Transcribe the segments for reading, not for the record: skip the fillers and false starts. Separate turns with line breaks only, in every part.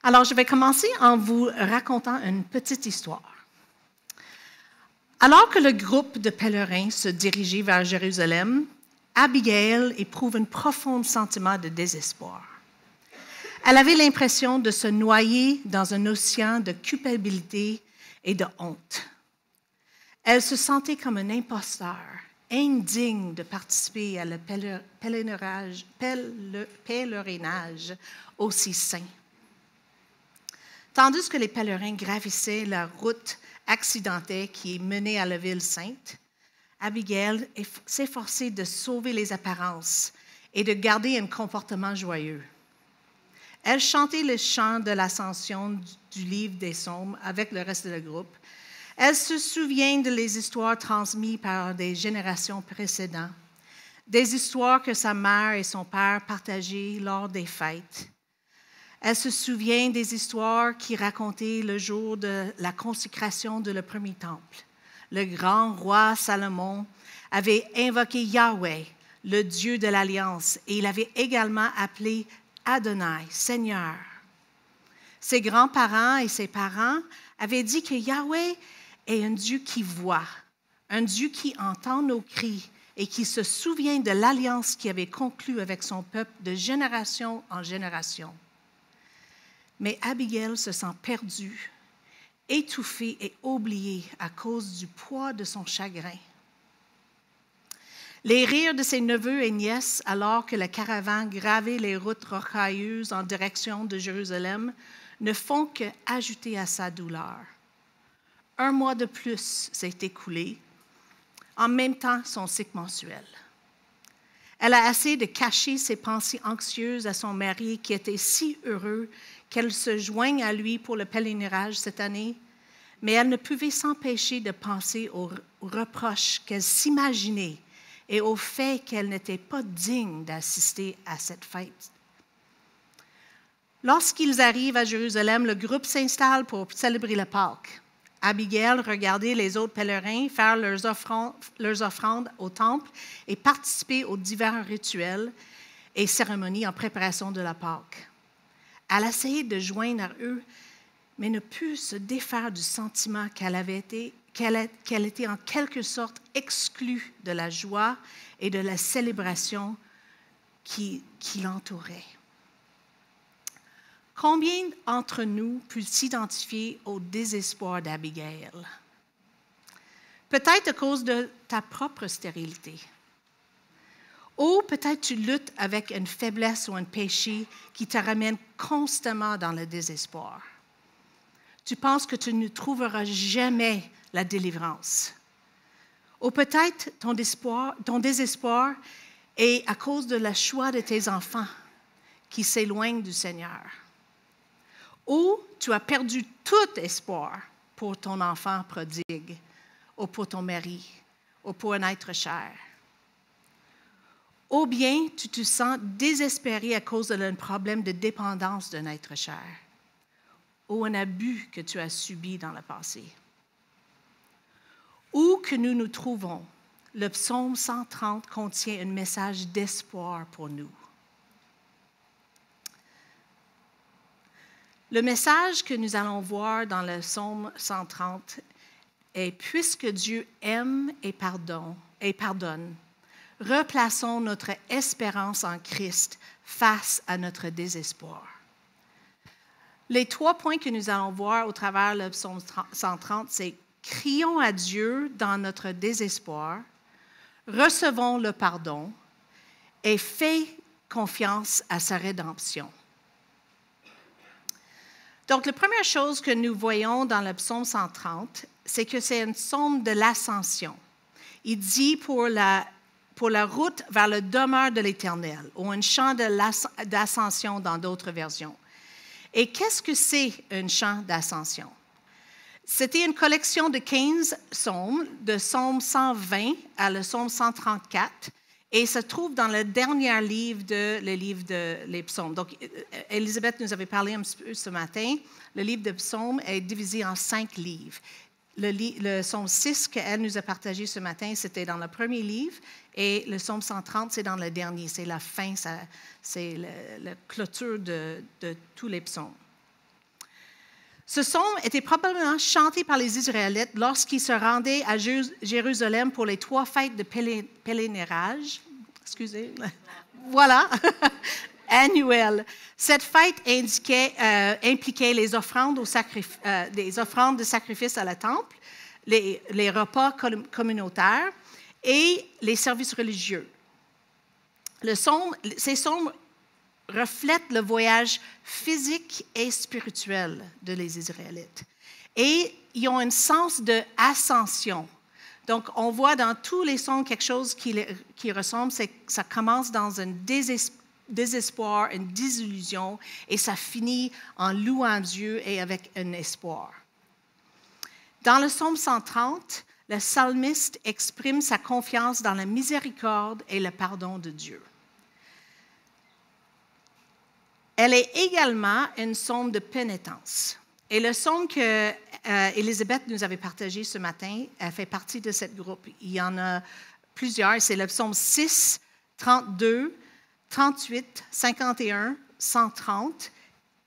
Alors, je vais commencer en vous racontant une petite histoire. Alors que le groupe de pèlerins se dirigeait vers Jérusalem, Abigail éprouve un profond sentiment de désespoir. Elle avait l'impression de se noyer dans un océan de culpabilité et de honte. Elle se sentait comme un imposteur, indigne de participer à le pèlerinage aussi saint. Tandis que les pèlerins gravissaient la route accidentée qui menait à la ville sainte, Abigail s'efforçait de sauver les apparences et de garder un comportement joyeux. Elle chantait le chant de l'ascension du livre des psaumes avec le reste du groupe. Elle se souvient des histoires transmises par des générations précédentes, des histoires que sa mère et son père partageaient lors des fêtes. Elle se souvient des histoires qui racontaient le jour de la consécration de le premier temple. Le grand roi Salomon avait invoqué Yahweh, le Dieu de l'Alliance, et il avait également appelé Adonai, Seigneur. Ses grands-parents et ses parents avaient dit que Yahweh est un Dieu qui voit, un Dieu qui entend nos cris et qui se souvient de l'alliance qu'il avait conclue avec son peuple de génération en génération. Mais Abigail se sent perdue, étouffée et oubliée à cause du poids de son chagrin. Les rires de ses neveux et nièces alors que la caravane gravait les routes rocailleuses en direction de Jérusalem ne font qu'ajouter à sa douleur. 1 mois de plus s'est écoulé, en même temps son cycle mensuel. Elle a essayé de cacher ses pensées anxieuses à son mari qui était si heureux qu'elle se joigne à lui pour le pèlerinage cette année, mais elle ne pouvait s'empêcher de penser aux reproches qu'elle s'imaginait et au fait qu'elle n'était pas digne d'assister à cette fête. Lorsqu'ils arrivent à Jérusalem, le groupe s'installe pour célébrer la Pâques. Abigail regardait les autres pèlerins faire leurs offrandes au temple et participer aux divers rituels et cérémonies en préparation de la Pâques. Elle essayait de joindre à eux, mais ne put se défaire du sentiment qu'elle était en quelque sorte exclue de la joie et de la célébration qui l'entourait. Combien d'entre nous peuvent s'identifier au désespoir d'Abigail? Peut-être à cause de ta propre stérilité. Ou peut-être tu luttes avec une faiblesse ou un péché qui te ramène constamment dans le désespoir. Tu penses que tu ne trouveras jamais la délivrance. Ou peut-être ton désespoir est à cause de la choix de tes enfants qui s'éloignent du Seigneur. Ou tu as perdu tout espoir pour ton enfant prodigue, ou pour ton mari, ou pour un être cher. Ou bien tu te sens désespéré à cause d'un problème de dépendance d'un être cher, ou un abus que tu as subi dans le passé. Où que nous nous trouvons, le psaume 130 contient un message d'espoir pour nous. Le message que nous allons voir dans le psaume 130 est « Puisque Dieu aime et pardonne, replaçons notre espérance en Christ face à notre désespoir. » Les 3 points que nous allons voir au travers le psaume 130, c'est « Crions à Dieu dans notre désespoir, recevons le pardon et fais confiance à sa rédemption. » Donc, la première chose que nous voyons dans le psaume 130, c'est que c'est un psaume de l'ascension. Il dit pour la route vers le demeure de l'Éternel, ou un chant d'ascension dans d'autres versions. Et qu'est-ce que c'est un chant d'ascension? C'était une collection de 15 psaumes, de psaume 120 à le psaume 134, et se trouve dans le dernier livre les psaumes. Donc, Elisabeth nous avait parlé un petit peu ce matin. Le livre de psaumes est divisé en 5 livres. Le psaume 6 qu'elle nous a partagé ce matin, c'était dans le premier livre, et le psaume 130, c'est dans le dernier. C'est la fin, c'est la clôture de tous les psaumes. Ce psaume était probablement chanté par les Israélites lorsqu'ils se rendaient à Jérusalem pour les 3 fêtes de pèlerinage. Excusez. Voilà, annuelles. Cette fête impliquait les offrandes, des offrandes de sacrifice à la temple, les repas communautaires et les services religieux. Ces psaumes reflètent le voyage physique et spirituel de les Israélites. Et ils ont un sens d'ascension. Donc, on voit dans tous les psaumes quelque chose qui ressemble, c'est que ça commence dans un désespoir, une désillusion, et ça finit en louant Dieu et avec un espoir. Dans le psaume 130, le psalmiste exprime sa confiance dans la miséricorde et le pardon de Dieu. Elle est également une psaume de pénitence. Et le psaume que Élisabeth nous avait partagé ce matin, elle fait partie de ce groupe. Il y en a plusieurs. C'est le psaume 6, 32, 38, 51, 130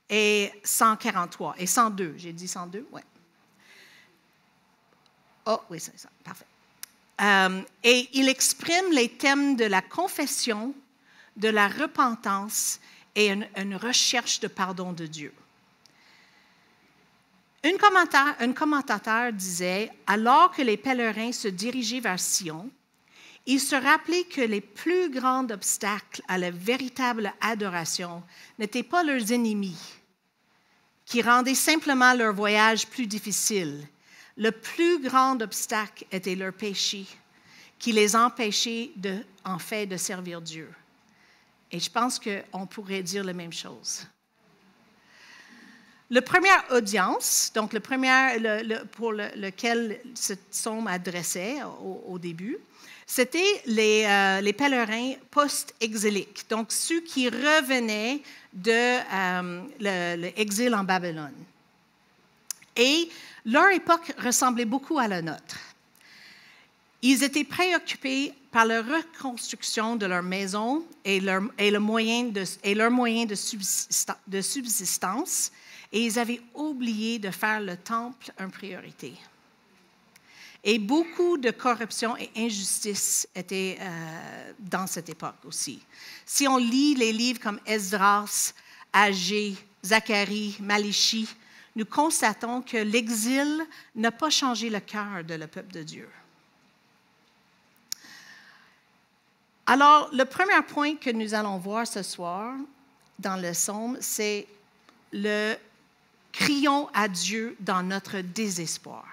et 143. Et 102. J'ai dit 102? Oui. Oh, oui, c'est ça. Parfait. Et il exprime les thèmes de la confession, de la repentance et une recherche de pardon de Dieu. Un commentateur disait, alors que les pèlerins se dirigeaient vers Sion, ils se rappelaient que les plus grands obstacles à la véritable adoration n'étaient pas leurs ennemis, qui rendaient simplement leur voyage plus difficile. Le plus grand obstacle était leur péché, qui les empêchait de servir Dieu. Et je pense qu'on pourrait dire la même chose. La première audience, donc pour lequel ce psaume adressait au début, c'était les pèlerins post-exiliques, donc ceux qui revenaient de l'exil en Babylone. Et leur époque ressemblait beaucoup à la nôtre. Ils étaient préoccupés par la reconstruction de leur maison et leurs moyens de subsistance, et ils avaient oublié de faire le temple une priorité. Et beaucoup de corruption et injustice étaient dans cette époque aussi. Si on lit les livres comme Esdras, Agé, Zacharie, Malachie, nous constatons que l'exil n'a pas changé le cœur de le peuple de Dieu. Alors, le premier point que nous allons voir ce soir dans le psaume, c'est le « crions à Dieu dans notre désespoir ».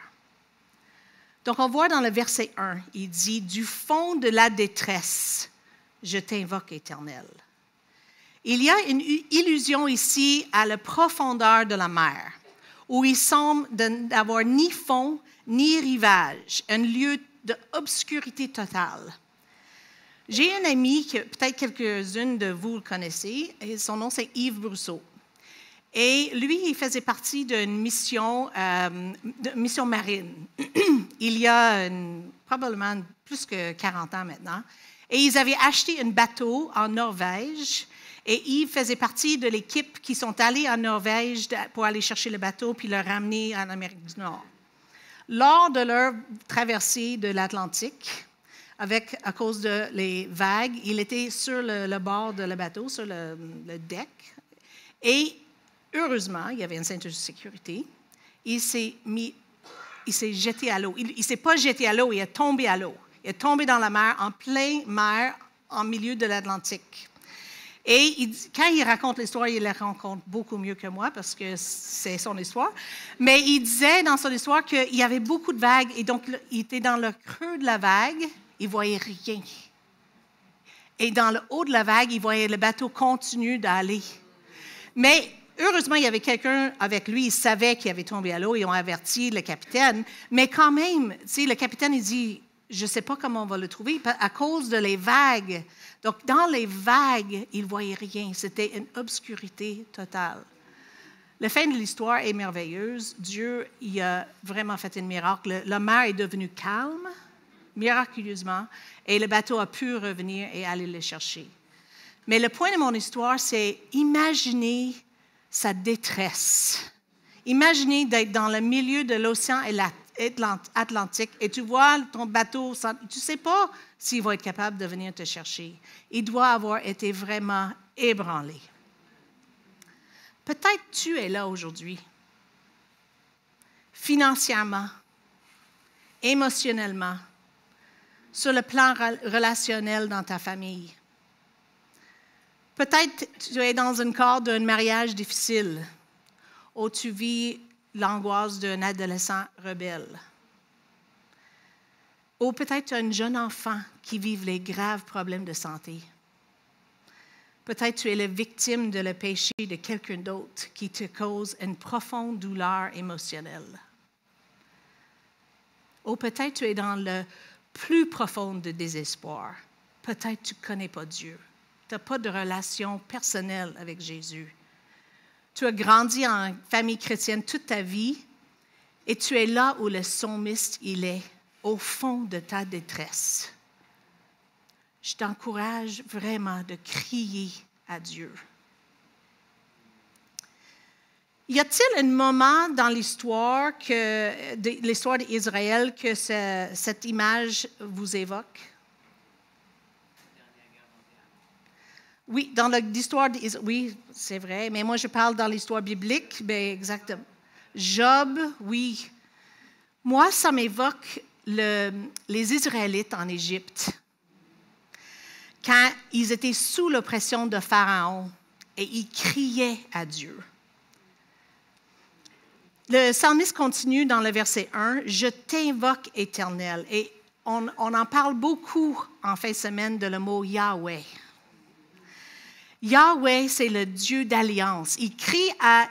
Donc, on voit dans le verset 1, il dit « Du fond de la détresse, je t'invoque, Éternel ». Il y a une illusion ici à la profondeur de la mer, où il semble n'avoir ni fond ni rivage, un lieu d'obscurité totale. J'ai un ami que peut-être quelques-unes de vous le connaissez, et son nom c'est Yves Brousseau. Et lui, il faisait partie d'une mission marine. Il y a probablement plus que 40 ans maintenant. Et ils avaient acheté un bateau en Norvège. Et Yves faisait partie de l'équipe qui sont allés en Norvège pour aller chercher le bateau puis le ramener en Amérique du Nord. Lors de leur traversée de l'Atlantique, à cause des vagues, il était sur le bord de le bateau, sur le deck. Et heureusement, il y avait une ceinture de sécurité. Il s'est jeté à l'eau. Il ne s'est pas jeté à l'eau, il est tombé à l'eau. Il est tombé dans la mer, en pleine mer, en milieu de l'Atlantique. Et quand il raconte l'histoire, il la raconte beaucoup mieux que moi parce que c'est son histoire. Mais il disait dans son histoire qu'il y avait beaucoup de vagues et donc il était dans le creux de la vague, il ne voyait rien. Et dans le haut de la vague, il voyait le bateau continuer d'aller. Mais heureusement, il y avait quelqu'un avec lui, il savait qu'il avait tombé à l'eau, ils ont averti le capitaine. Mais quand même, le capitaine, il dit, je ne sais pas comment on va le trouver à cause de les vagues. Donc, dans les vagues, il ne voyait rien. C'était une obscurité totale. La fin de l'histoire est merveilleuse. Dieu il a vraiment fait un miracle. La mer est devenue calme, miraculeusement, et le bateau a pu revenir et aller le chercher. Mais le point de mon histoire, c'est imaginer sa détresse. Imaginez d'être dans le milieu de l'océan Atlantique et tu vois ton bateau, tu ne sais pas s'il va être capable de venir te chercher. Il doit avoir été vraiment ébranlé. Peut-être tu es là aujourd'hui, financièrement, émotionnellement, sur le plan relationnel dans ta famille. Peut-être tu es dans un cadre d'un mariage difficile où tu vis l'angoisse d'un adolescent rebelle. Ou peut-être tu as un jeune enfant qui vit les graves problèmes de santé. Peut-être tu es la victime de le péché de quelqu'un d'autre qui te cause une profonde douleur émotionnelle. Ou peut-être tu es dans le plus profond de désespoir. Peut-être tu ne connais pas Dieu. Tu n'as pas de relation personnelle avec Jésus. Tu as grandi en famille chrétienne toute ta vie et tu es là où le psalmiste il est, au fond de ta détresse. Je t'encourage vraiment de crier à Dieu. Y a-t-il un moment dans l'histoire d'Israël que cette image vous évoque? Oui, dans l'histoire d'Israël, oui, c'est vrai, mais moi je parle dans l'histoire biblique, bien exactement. Job, oui. Moi, ça m'évoque les Israélites en Égypte, quand ils étaient sous l'oppression de Pharaon et ils criaient à Dieu. Le psalmiste continue dans le verset 1, « Je t'invoque, Éternel ». Et on en parle beaucoup en fin de semaine de le mot Yahweh. Yahweh, c'est le Dieu d'alliance. Il crie à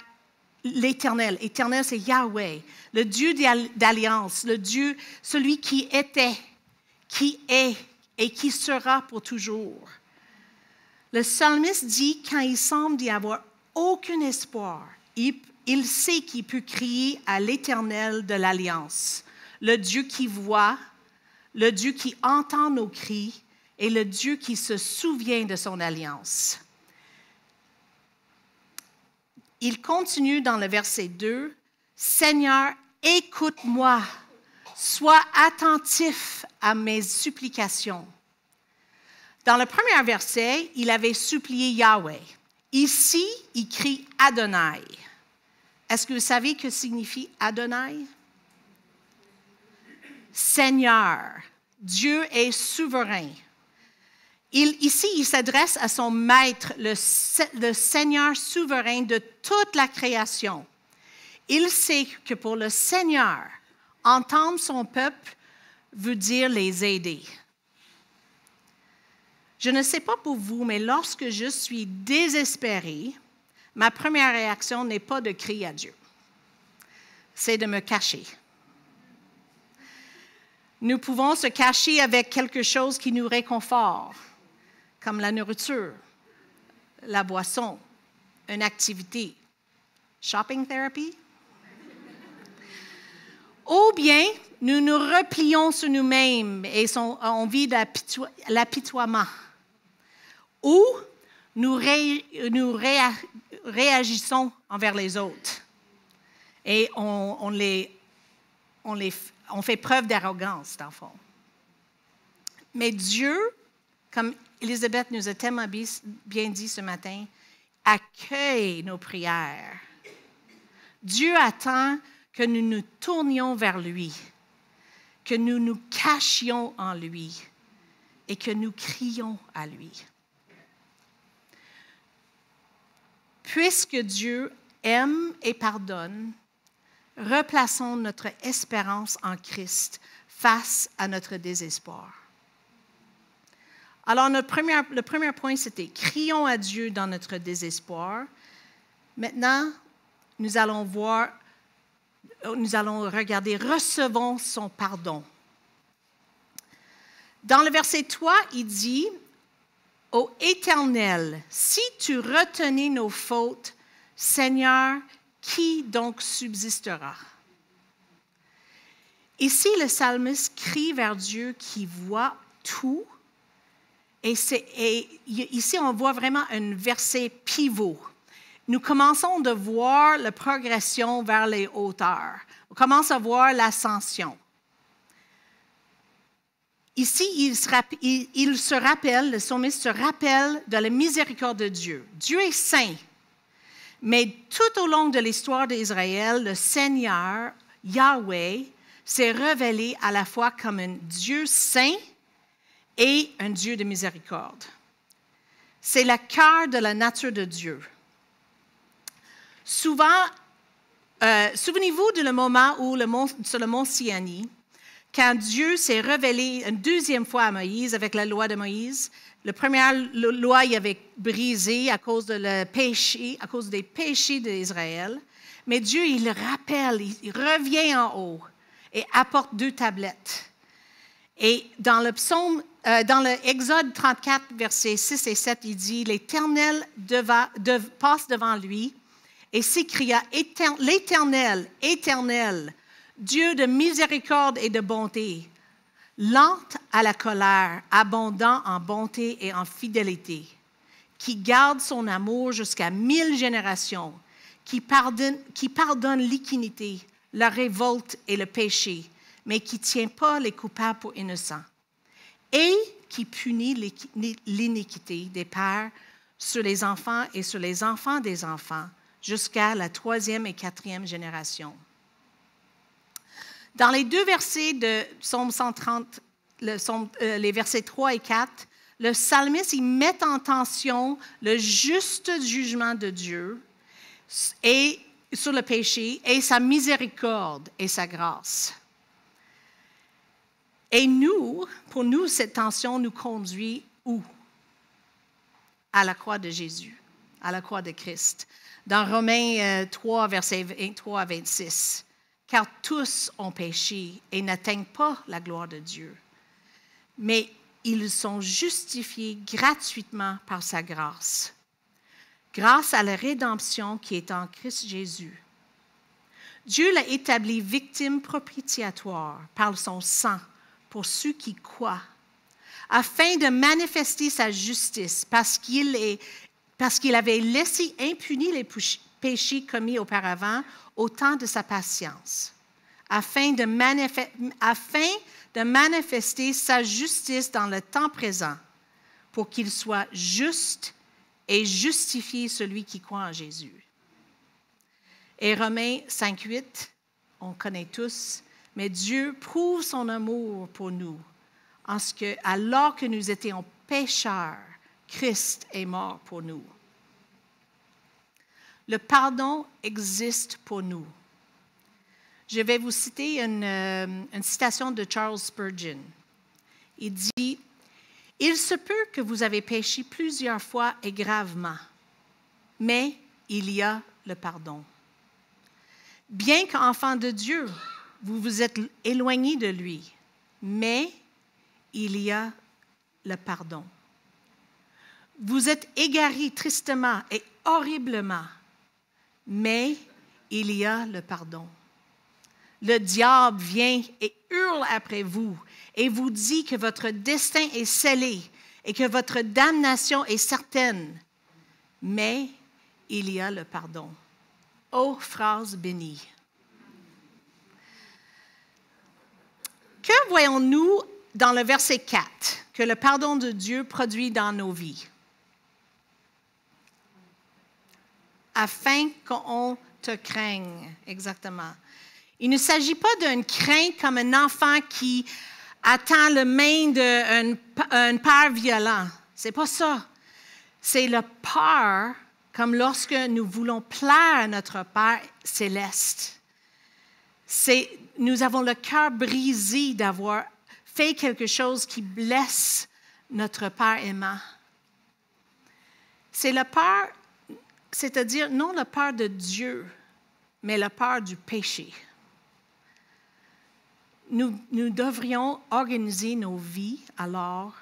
l'Éternel. Éternel, c'est Yahweh, le Dieu d'alliance, le Dieu, celui qui était, qui est et qui sera pour toujours. Le psalmiste dit, quand il semble d'y avoir aucun espoir, il sait qu'il peut crier à l'Éternel de l'Alliance, le Dieu qui voit, le Dieu qui entend nos cris et le Dieu qui se souvient de son alliance. Il continue dans le verset 2, « Seigneur, écoute-moi, sois attentif à mes supplications. » Dans le premier verset, il avait supplié Yahweh. Ici, il crie Adonai. Est-ce que vous savez que signifie Adonai? Seigneur. Dieu est souverain. Ici, il s'adresse à son maître, le Seigneur souverain de toute la création. Il sait que pour le Seigneur, entendre son peuple veut dire les aider. Je ne sais pas pour vous, mais lorsque je suis désespérée, ma première réaction n'est pas de crier à Dieu. C'est de me cacher. Nous pouvons se cacher avec quelque chose qui nous réconforte, comme la nourriture, la boisson, une activité. Shopping therapy? Ou bien, nous nous replions sur nous-mêmes et on vit l'apitoiement. Ou nous réagissons envers les autres et on fait preuve d'arrogance, dans le fond. Mais Dieu, comme Élisabeth nous a tellement bien dit ce matin, accueille nos prières. Dieu attend que nous nous tournions vers lui, que nous nous cachions en lui et que nous crions à lui. Puisque Dieu aime et pardonne, replaçons notre espérance en Christ face à notre désespoir. Alors, le premier point, c'était « Crions à Dieu dans notre désespoir ». Maintenant, nous allons regarder « Recevons son pardon ». Dans le verset 3, il dit « Ô Éternel, si tu retenais nos fautes, Seigneur, qui donc subsistera? » Ici, le psalmiste crie vers Dieu qui voit tout. Et ici, on voit vraiment un verset pivot, nous commençons de voir la progression vers les hauteurs. On commence à voir l'ascension. Ici, le psalmiste se rappelle de la miséricorde de Dieu. Dieu est saint, mais tout au long de l'histoire d'Israël, le Seigneur, Yahweh, s'est révélé à la fois comme un Dieu saint et un Dieu de miséricorde. C'est le cœur de la nature de Dieu. Souvent, souvenez-vous du moment où sur le mont Sinaï, quand Dieu s'est révélé une deuxième fois à Moïse avec la loi de Moïse. La première loi il avait brisé à cause des péchés d'Israël. Mais Dieu, il le rappelle, il revient en haut et apporte 2 tablettes. Et dans l'Exode 34, versets 6 et 7, il dit, l'Éternel passe devant lui et s'écria, l'Éternel, Éternel, Dieu de miséricorde et de bonté, lent à la colère, abondant en bonté et en fidélité, qui garde son amour jusqu'à 1000 générations, qui pardonne l'iniquité, la révolte et le péché, mais qui ne tient pas les coupables pour innocents, et qui punit l'iniquité des pères sur les enfants et sur les enfants des enfants, jusqu'à la 3e et 4e génération. Dans les 2 versets de Psaume 130, les versets 3 et 4, le psalmiste il met en tension le juste jugement de Dieu et, sur le péché et sa miséricorde et sa grâce. Et pour nous, cette tension nous conduit où? À la croix de Jésus, à la croix de Christ. Dans Romains 3, versets 23 à 26. Car tous ont péché et n'atteignent pas la gloire de Dieu. Mais ils sont justifiés gratuitement par sa grâce, grâce à la rédemption qui est en Christ Jésus. Dieu l'a établi victime propitiatoire par son sang pour ceux qui croient, afin de manifester sa justice parce qu'il avait laissé impunis les péchés commis auparavant au temps de sa patience, afin de manifester sa justice dans le temps présent, pour qu'il soit juste et justifier celui qui croit en Jésus. Et Romains 5,8, on connaît tous, mais Dieu prouve son amour pour nous, en ce que, alors que nous étions pécheurs, Christ est mort pour nous. Le pardon existe pour nous. Je vais vous citer une citation de Charles Spurgeon. Il dit, « Il se peut que vous avez péché plusieurs fois et gravement, mais il y a le pardon. Bien qu'enfant de Dieu, vous vous êtes éloigné de lui, mais il y a le pardon. Vous êtes égaré tristement et horriblement, mais il y a le pardon. Le diable vient et hurle après vous et vous dit que votre destin est scellé et que votre damnation est certaine, mais il y a le pardon. » Oh, phrase bénie! Que voyons-nous dans le verset 4 que le pardon de Dieu produit dans nos vies? Afin qu'on te craigne, exactement. Il ne s'agit pas d'une crainte comme un enfant qui attend la main d'un père violent. C'est pas ça. C'est la peur, comme lorsque nous voulons plaire à notre Père céleste. Nous avons le cœur brisé d'avoir fait quelque chose qui blesse notre Père aimant. C'est la peur, c'est-à-dire non la peur de Dieu, mais la peur du péché. Nous devrions organiser nos vies alors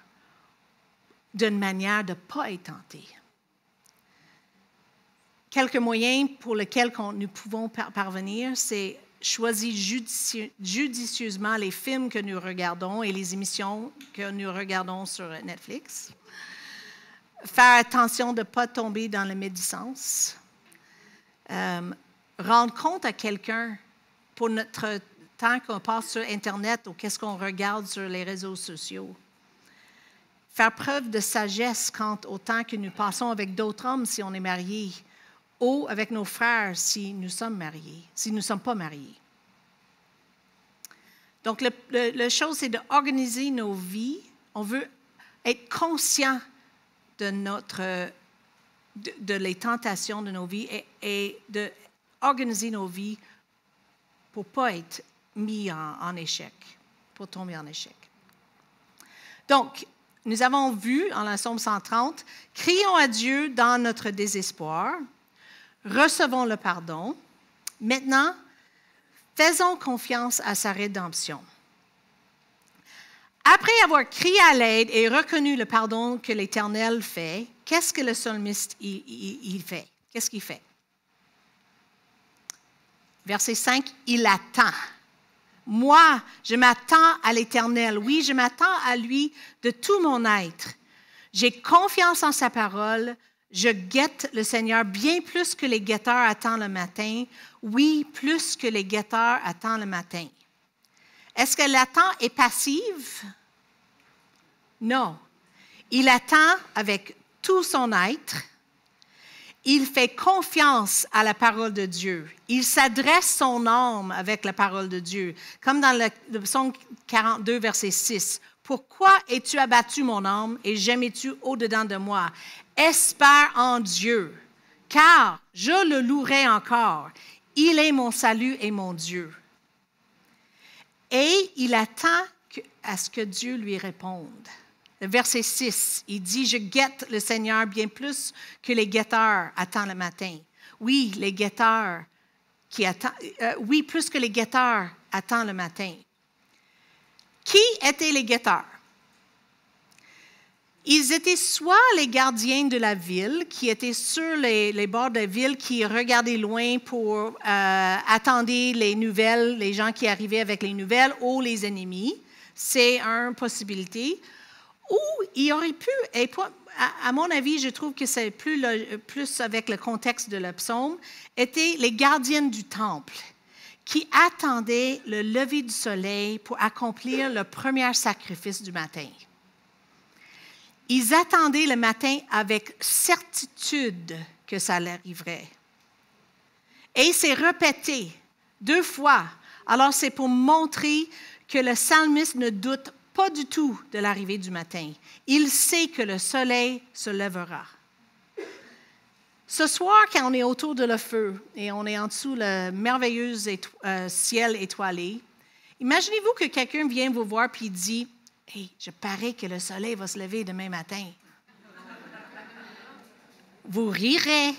d'une manière de ne pas être tentés. Quelques moyens pour lesquels nous pouvons parvenir, c'est choisir judicieusement les films que nous regardons et les émissions que nous regardons sur Netflix. Faire attention de ne pas tomber dans la médisance. rendre compte à quelqu'un pour notre temps qu'on passe sur Internet ou qu'est-ce qu'on regarde sur les réseaux sociaux. Faire preuve de sagesse quant au temps que nous passons avec d'autres hommes si on est marié ou avec nos frères si nous sommes mariés, si nous ne sommes pas mariés. Donc, la chose, c'est d'organiser nos vies. On veut être conscient de les tentations de nos vies et d'organiser nos vies pour ne pas être mis en échec, pour tomber en échec. Donc, nous avons vu en la Psaume 130, crions à Dieu dans notre désespoir, recevons le pardon. Maintenant, faisons confiance à sa rédemption. Après avoir crié à l'aide et reconnu le pardon que l'Éternel fait, qu'est-ce que le psalmiste il fait? Qu'est-ce qu'il fait? Verset 5, il attend. Moi, je m'attends à l'Éternel. Oui, je m'attends à lui de tout mon être. J'ai confiance en sa parole. Je guette le Seigneur bien plus que les guetteurs attendent le matin. Oui, plus que les guetteurs attendent le matin. Est-ce que l'attente est passive? Non. Il attend avec tout son être. Il fait confiance à la parole de Dieu. Il s'adresse son âme avec la parole de Dieu. Comme dans le psaume 42, verset 6. « Pourquoi es-tu abattu, mon âme, et gémis-tu au-dedans de moi? Espère en Dieu, car je le louerai encore. Il est mon salut et mon Dieu. » Et il attend à ce que Dieu lui réponde. Le verset 6, il dit, « Je guette le Seigneur bien plus que les guetteurs attendent le matin. » Oui, les guetteurs oui, plus que les guetteurs attendent le matin. Qui étaient les guetteurs? Ils étaient soit les gardiens de la ville, qui étaient sur les bords de la ville, qui regardaient loin pour attendre les nouvelles, les gens qui arrivaient avec les nouvelles, ou les ennemis. C'est une possibilité. Ou il aurait pu, et à mon avis, je trouve que c'est plus avec le contexte de le psaume, étaient les gardiennes du temple qui attendaient le lever du soleil pour accomplir le premier sacrifice du matin. Ils attendaient le matin avec certitude que ça arriverait. Et c'est répété 2 fois. Alors, c'est pour montrer que le psalmiste ne doute pas du tout de l'arrivée du matin. Il sait que le soleil se lèvera. Ce soir, quand on est autour de le feu et on est en dessous le merveilleux ciel étoilé, imaginez-vous que quelqu'un vient vous voir et dit « Hey, je parie que le soleil va se lever demain matin. » Vous rirez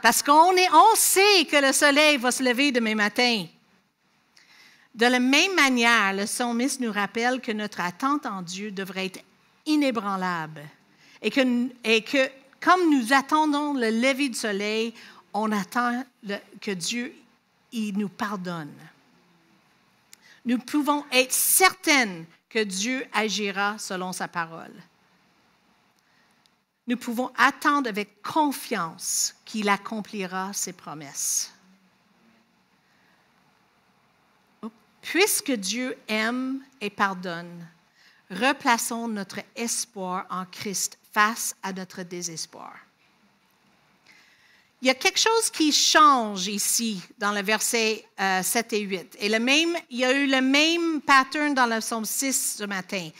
parce qu'on sait que le soleil va se lever demain matin. De la même manière, le psalmiste nous rappelle que notre attente en Dieu devrait être inébranlable et que comme nous attendons le lever du soleil, on attend que Dieu il nous pardonne. Nous pouvons être certaines que Dieu agira selon sa parole. Nous pouvons attendre avec confiance qu'il accomplira ses promesses. Puisque Dieu aime et pardonne, replaçons notre espoir en Christ face à notre désespoir. Il y a quelque chose qui change ici dans le verset 7 et 8. Et il y a eu le même pattern dans le psaume 6 ce matin.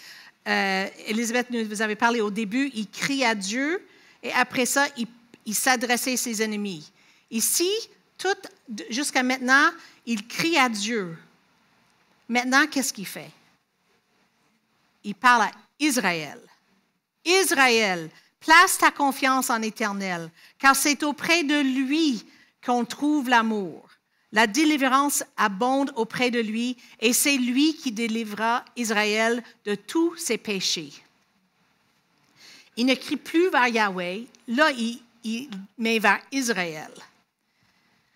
Élisabeth, vous avez parlé au début, il crie à Dieu et après ça, il s'adressait à ses ennemis. Ici, jusqu'à maintenant, il crie à Dieu. Maintenant, qu'est-ce qu'il fait? Il parle à Israël. Israël, place ta confiance en l'Éternel, car c'est auprès de lui qu'on trouve l'amour. La délivrance abonde auprès de lui, et c'est lui qui délivrera Israël de tous ses péchés. Il ne crie plus vers Yahweh, là, mais vers Israël.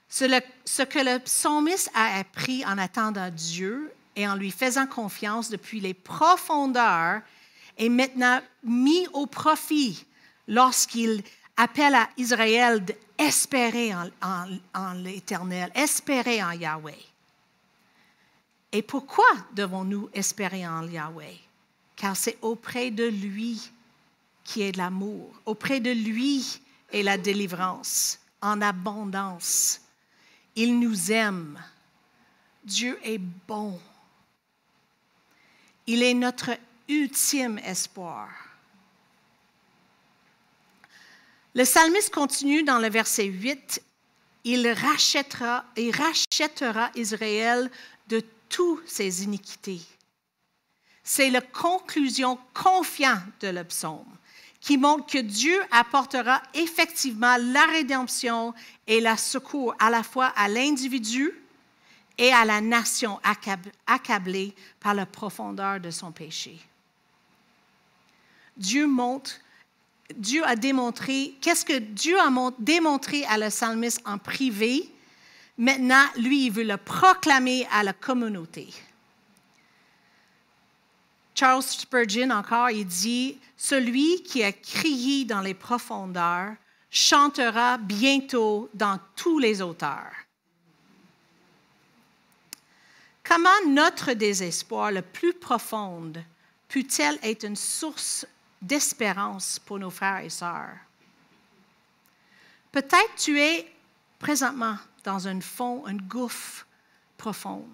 Ce que le psalmiste a appris en attendant Dieu et en lui faisant confiance depuis les profondeurs est maintenant mis au profit lorsqu'il appelle à Israël d'espérer en l'Éternel, espérer en Yahweh. Et pourquoi devons-nous espérer en Yahweh? Car c'est auprès de lui qui est l'amour, auprès de lui est la délivrance en abondance. Il nous aime. Dieu est bon. Il est notre ultime espoir. Le psalmiste continue dans le verset 8. Il rachètera Israël de toutes ses iniquités. C'est la conclusion confiante de le psaume qui montre que Dieu apportera effectivement la rédemption et le secours à la fois à l'individu et à la nation accablée par la profondeur de son péché. Dieu a démontré, qu'est-ce que Dieu a démontré à le psalmiste en privé, maintenant, lui, il veut le proclamer à la communauté. Charles Spurgeon, encore, il dit « Celui qui a crié dans les profondeurs chantera bientôt dans tous les hauteurs. » Comment notre désespoir le plus profond peut-il être une source d'espérance pour nos frères et sœurs? Peut-être tu es présentement dans un gouffre profond.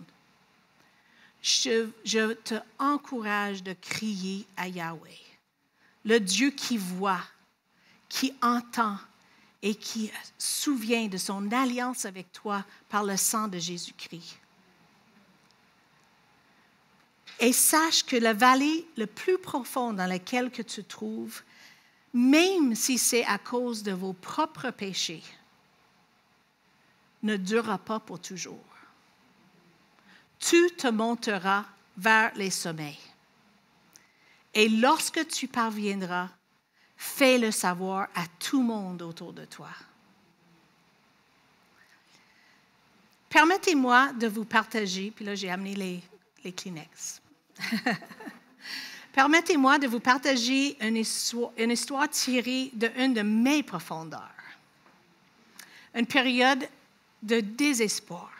Je te encourage de crier à Yahweh, le Dieu qui voit, qui entend et qui se souvient de son alliance avec toi par le sang de Jésus-Christ. Et sache que la vallée le plus profonde dans laquelle que tu te trouves, même si c'est à cause de vos propres péchés, ne durera pas pour toujours. Tu te monteras vers les sommets. Et lorsque tu parviendras, fais-le savoir à tout le monde autour de toi. Permettez-moi de vous partager, puis là j'ai amené les Kleenex. Permettez-moi de vous partager une histoire tirée d'une de mes profondeurs. Une période de désespoir.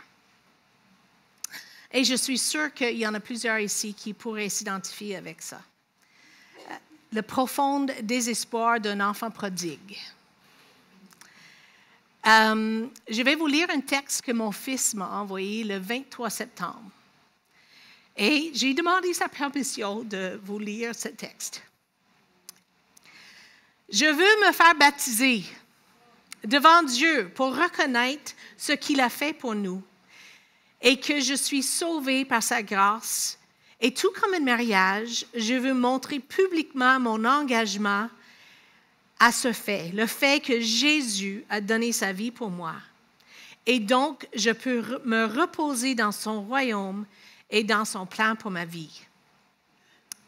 Et je suis sûre qu'il y en a plusieurs ici qui pourraient s'identifier avec ça. Le profond désespoir d'un enfant prodigue. Je vais vous lire un texte que mon fils m'a envoyé le 23 septembre. Et j'ai demandé sa permission de vous lire ce texte. Je veux me faire baptiser devant Dieu pour reconnaître ce qu'il a fait pour nous et que je suis sauvée par sa grâce. Et tout comme un mariage, je veux montrer publiquement mon engagement à ce fait, le fait que Jésus a donné sa vie pour moi. Et donc, je peux me reposer dans son royaume et dans son plan pour ma vie.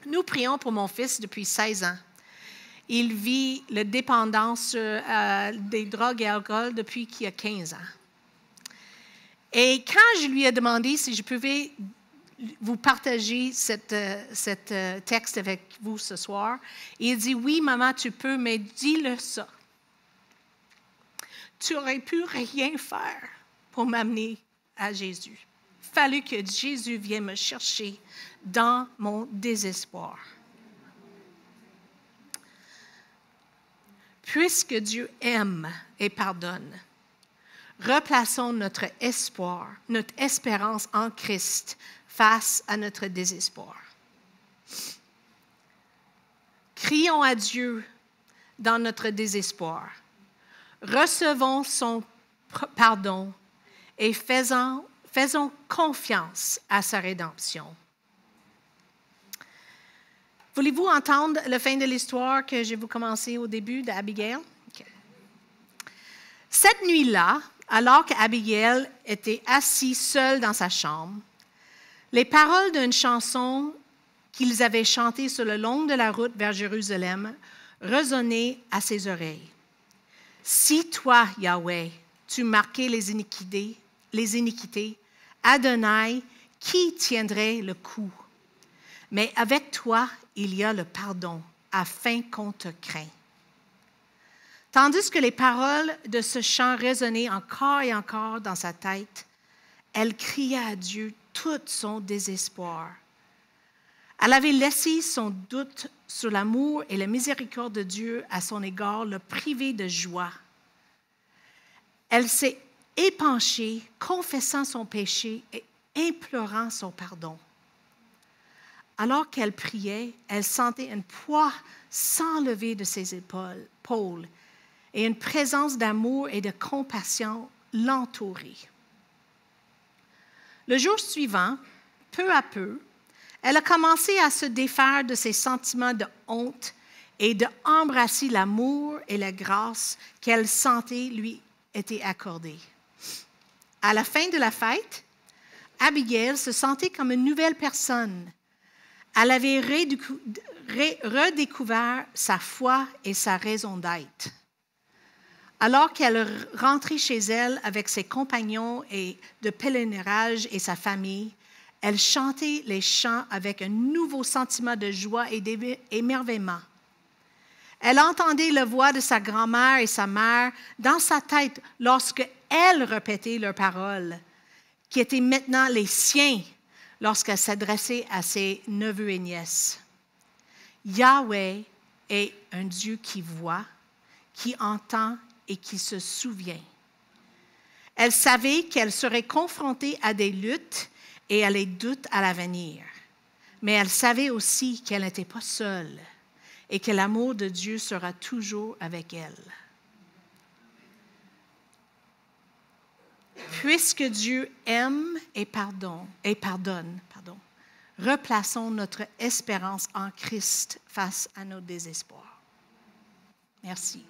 Nous prions pour mon fils depuis 16 ans. Il vit la dépendance des drogues et alcool depuis qu'il a 15 ans. Et quand je lui ai demandé si je pouvais vous partager ce texte avec vous ce soir, il dit « Oui, maman, tu peux, mais dis-le ça. Tu n'aurais pu rien faire pour m'amener à Jésus. Il fallu que Jésus vienne me chercher dans mon désespoir. » Puisque Dieu aime et pardonne, replaçons notre espoir, notre espérance en Christ face à notre désespoir. Crions à Dieu dans notre désespoir. Recevons son pardon et faisons confiance à sa rédemption. Voulez-vous entendre la fin de l'histoire que je vais vous commencer au début d'Abigail? Okay. Cette nuit-là, alors qu'Abigail était assise seule dans sa chambre, les paroles d'une chanson qu'ils avaient chantée sur le long de la route vers Jérusalem résonnaient à ses oreilles. « Si toi, Yahweh, tu marquais les iniquités, Adonai, qui tiendrait le coup? Mais avec toi, il y a le pardon, afin qu'on te craint. » Tandis que les paroles de ce chant résonnaient encore et encore dans sa tête, elle cria à Dieu tout son désespoir. Elle avait laissé son doute sur l'amour et la miséricorde de Dieu à son égard le priver de joie. Elle s'est épanchée, confessant son péché et implorant son pardon. Alors qu'elle priait, elle sentait un poids s'enlever de ses épaules et une présence d'amour et de compassion l'entourer. Le jour suivant, peu à peu, elle a commencé à se défaire de ses sentiments de honte et d'embrasser l'amour et la grâce qu'elle sentait lui était accordée. À la fin de la fête, Abigail se sentait comme une nouvelle personne. Elle avait redécouvert sa foi et sa raison d'être. Alors qu'elle rentrait chez elle avec ses compagnons de pèlerinage et sa famille, elle chantait les chants avec un nouveau sentiment de joie et d'émerveillement. Elle entendait la voix de sa grand-mère et sa mère dans sa tête lorsque elle répétait leurs paroles, qui étaient maintenant les siens lorsqu'elle s'adressait à ses neveux et nièces. Yahweh est un Dieu qui voit, qui entend et qui se souvient. Elle savait qu'elle serait confrontée à des luttes et à des doutes à l'avenir, mais elle savait aussi qu'elle n'était pas seule et que l'amour de Dieu sera toujours avec elle. Puisque Dieu aime et pardonne, replaçons notre espérance en Christ face à nos désespoirs. Merci.